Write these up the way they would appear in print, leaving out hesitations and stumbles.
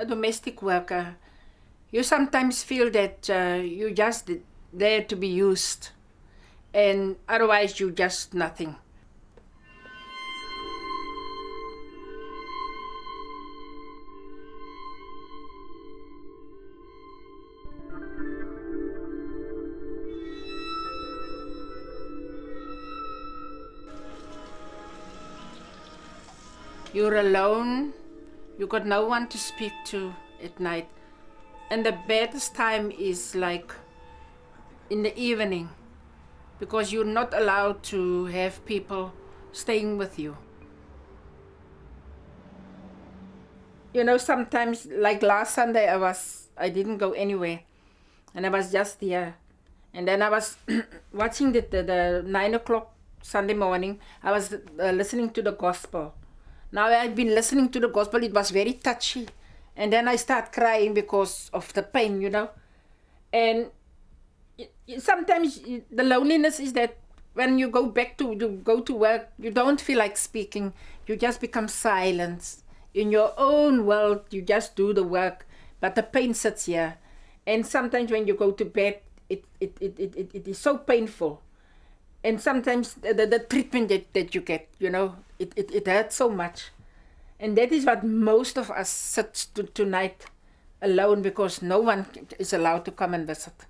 a domestic worker, you sometimes feel that you're just there to be used, and otherwise you're just nothing. You're alone, you got no one to speak to at night. And the baddest time is like in the evening, because you're not allowed to have people staying with you. You know, sometimes, like last Sunday, I didn't go anywhere, and I was just there. And then I was watching the 9 o'clock Sunday morning. I was listening to the gospel. Now I've been listening to the gospel, it was very touchy. And then I start crying because of the pain, you know. And sometimes the loneliness is that when you go back to work, you don't feel like speaking. You just become silent. In your own world, you just do the work, but the pain sits here. And sometimes when you go to bed, it is so painful. And sometimes the treatment that you get, you know, it hurts so much. And that is what most of us sit tonight alone, because no one is allowed to come and visit.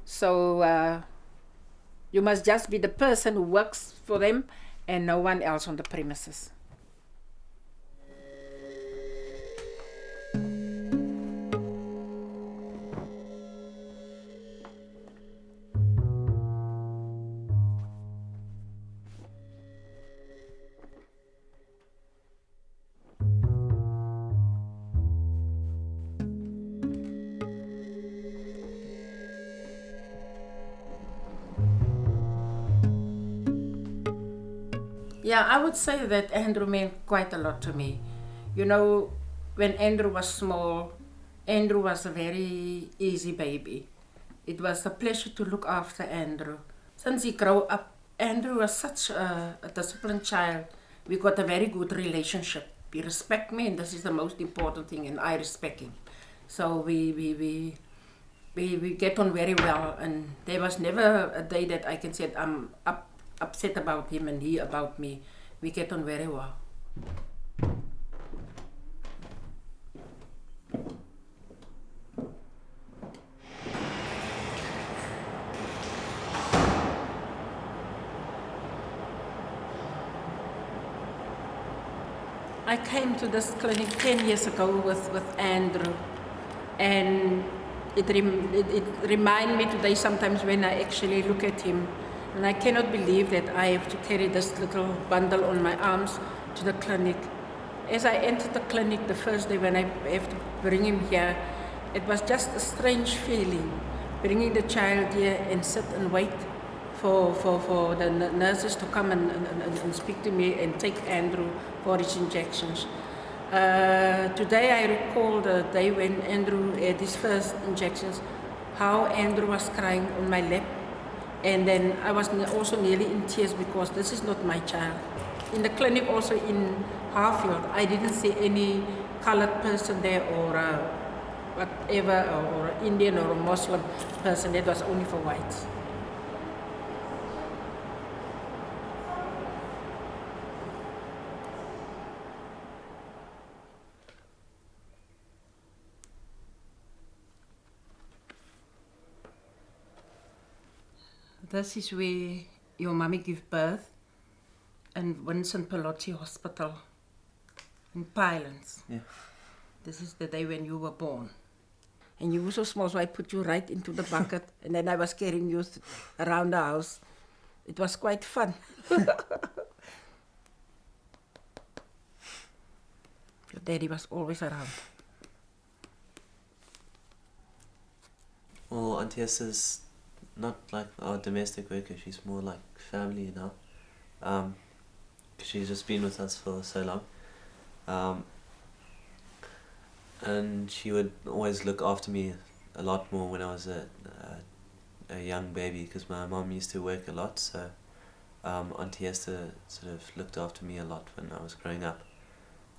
So you must just be the person who works for them and no one else on the premises. Yeah, I would say that Andrew meant quite a lot to me. You know, when Andrew was small, Andrew was a very easy baby. It was a pleasure to look after Andrew. Since he grew up, Andrew was such a disciplined child. We got a very good relationship. He respects me, and this is the most important thing, and I respect him. So we get on very well, and there was never a day that I can say I'm upset about him and he about me. We get on very well. I came to this clinic 10 years ago with Andrew, and it reminds me today sometimes when I actually look at him. And I cannot believe that I have to carry this little bundle on my arms to the clinic. As I entered the clinic the first day when I have to bring him here, it was just a strange feeling, bringing the child here and sit and wait for the nurses to come and speak to me and take Andrew for his injections. Today I recall the day when Andrew had his first injections, how Andrew was crying on my lap. And then I was also nearly in tears because this is not my child. In the clinic also in Harfield, I didn't see any colored person there or whatever, or an Indian or a Muslim person. It was only for whites. This is where your mommy gave birth in Vincent Pallotti Hospital in Pylands. Yeah. This is the day when you were born. And you were so small, so I put you right into the bucket, and then I was carrying you around the house. It was quite fun. Your daddy was always around. Well, Auntie Hester's not like our domestic worker, she's more like family now. She's just been with us for so long. And she would always look after me a lot more when I was a young baby, because my mom used to work a lot, so Auntie Hester sort of looked after me a lot when I was growing up.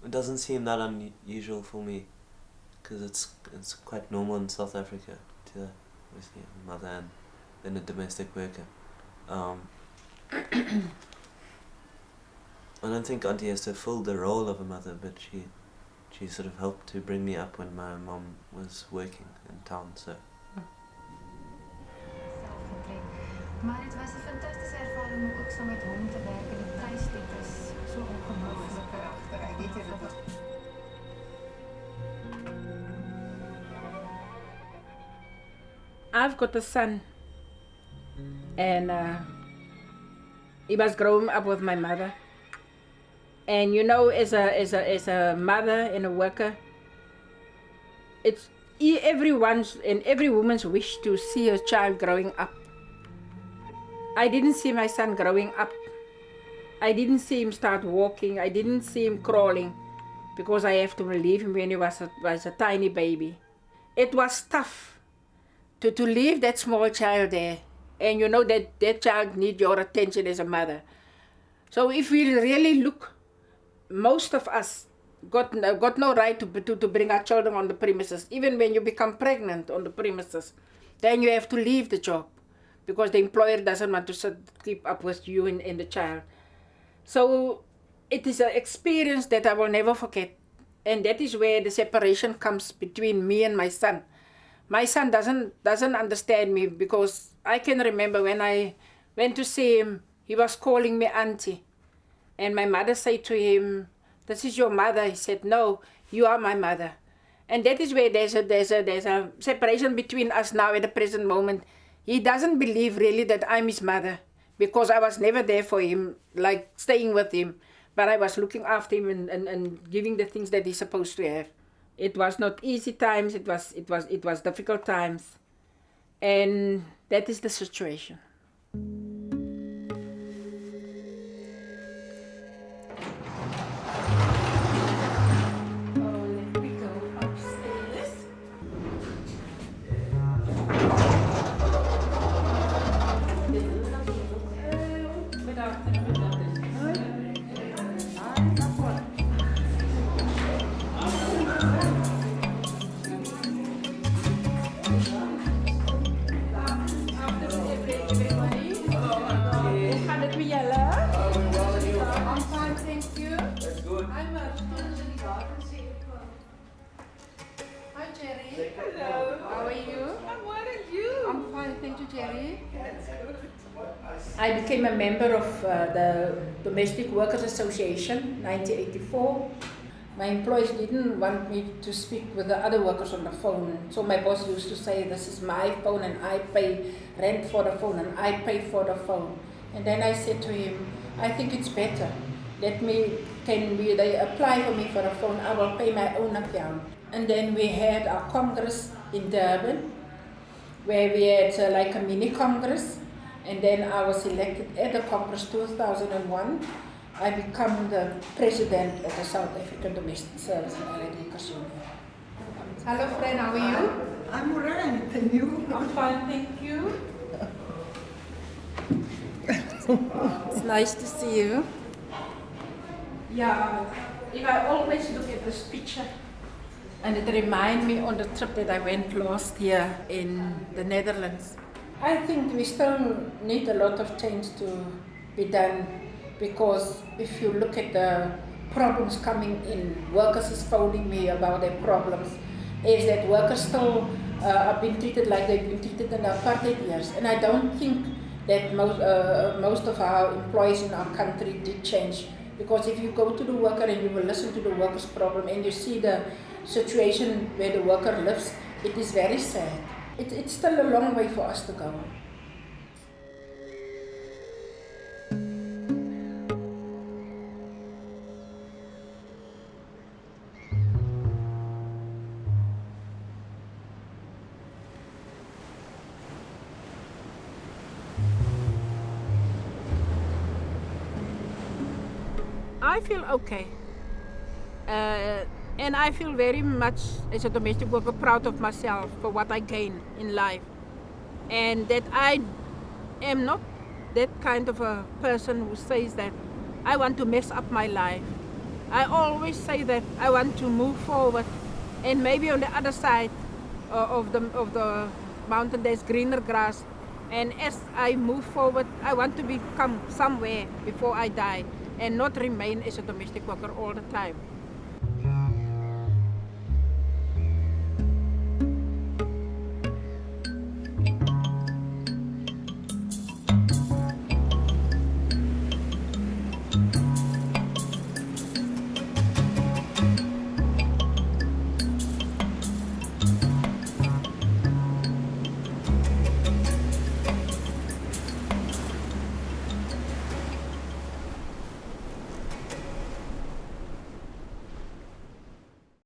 it doesn't seem that unusual for me, because it's quite normal in South Africa to obviously a mother and then a domestic worker. I don't think Auntie Hester filled the role of a mother, but she sort of helped to bring me up when my mom was working in town, so. Maar het was 'n fantastische ervaring om ook zo met hom te werken. Die thuisdit is zo ongelooflijk. I've got a son, and he was growing up with my mother. And you know, as a mother and a worker, it's everyone's and every woman's wish to see a child growing up. I didn't see my son growing up. I didn't see him start walking. I didn't see him crawling, because I have to leave him when he was a tiny baby. It was tough to leave that small child there, and you know that child needs your attention as a mother. So if we really look, most of us got no right to bring our children on the premises. Even when you become pregnant on the premises, then you have to leave the job, because the employer doesn't want to keep up with you and the child. So it is an experience that I will never forget, and that is where the separation comes between me and my son. My son doesn't understand me, because I can remember when I went to see him, he was calling me auntie, and my mother said to him, "This is your mother." He said, "No, you are my mother." And that is where there's a separation between us now at the present moment. He doesn't believe really that I'm his mother, because I was never there for him, like staying with him, but I was looking after him and giving the things that he's supposed to have. It was not easy times, it was difficult times, and that is the situation. I became a member of the Domestic Workers Association, 1984. My employees didn't want me to speak with the other workers on the phone, so my boss used to say, "This is my phone and I pay rent for the phone and I pay for the phone." And then I said to him, "I think it's better. They apply for me for a phone, I will pay my own account." And then we had our Congress in Durban, where we had like a mini Congress. And then I was elected at the Congress 2001. I became the president of the South African Domestic Service and Allied Workers Union. Hello friend, how are you? I'm alright, and you? I'm fine, thank you. It's nice to see you. Yeah, if I always look at this picture, and it reminds me on the trip that I went last year in the Netherlands. I think we still need a lot of change to be done, because if you look at the problems coming in, workers is phoning me about their problems, is that workers still are being treated like they've been treated in the apartheid years. And I don't think that most of our employees in our country did change, because if you go to the worker and you will listen to the worker's problem and you see the situation where the worker lives, it is very sad. It's still a long way for us to go. I feel okay. And I feel very much, as a domestic worker, proud of myself for what I gained in life. And that I am not that kind of a person who says that I want to mess up my life. I always say that I want to move forward, and maybe on the other side of the mountain there's greener grass. And as I move forward, I want to become somewhere before I die, and not remain as a domestic worker all the time.